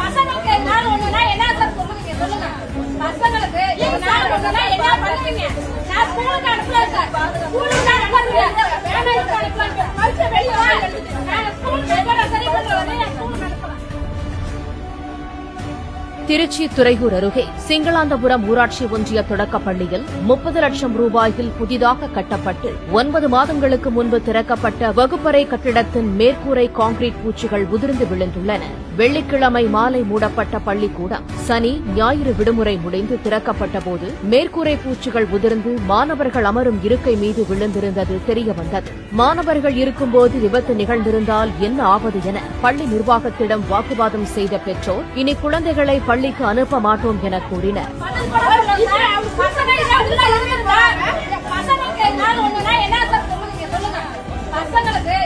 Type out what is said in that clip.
பசங்களுக்கு நாள் ஒண்ணுனா என்ன சார் சொல்லுவீங்க சொல்லுங்க. பசங்களுக்கு நாள் ஒண்ணுனா என்ன பண்ணுவீங்க? நான் ஸ்கூலுக்கு அனுப்பல சார். ஸ்கூலுக்கு நான் அனுப்புறேன். வேலைக்கு அனுப்பலாம். பரிசை வெளியே வா. நான் ஸ்கூலுக்கு சரி பண்றேன். நான் ஸ்கூலுக்கு அனுப்புறேன். திருச்சி துறையூர் அருகே சிங்களாந்தபுரம் ஊராட்சி ஒன்றிய தொடக்கப்பள்ளியில் 30 லட்சம் ரூபாயில் புதிதாக கட்டப்பட்டு 9 மாதங்களுக்கு முன்பு திறக்கப்பட்ட வகுப்பறை கட்டிடத்தின் மேற்கூரை கான்கிரீட் பூச்சிகள் உதிர்ந்து விழுந்துள்ளன. வெள்ளிக்கிழமை மாலை மூடப்பட்ட பள்ளிக்கூடம் சனி ஞாயிறு விடுமுறை முடிந்து திறக்கப்பட்டபோது மேற்கூரை பூச்சிகள் உதிர்ந்து மாணவர்கள் அமரும் இருக்கை மீது விழுந்திருந்தது தெரியவந்தது. மாணவர்கள் இருக்கும்போது விபத்து நிகழ்ந்திருந்தால் என்ன ஆவது என பள்ளி நிர்வாகத்திடம் வாக்குவாதம் செய்த பெற்றோர் இனி குழந்தைகளை பள்ளிக்கு அனுப்ப மாட்டோம் என கூறினர். பசங்களுக்கு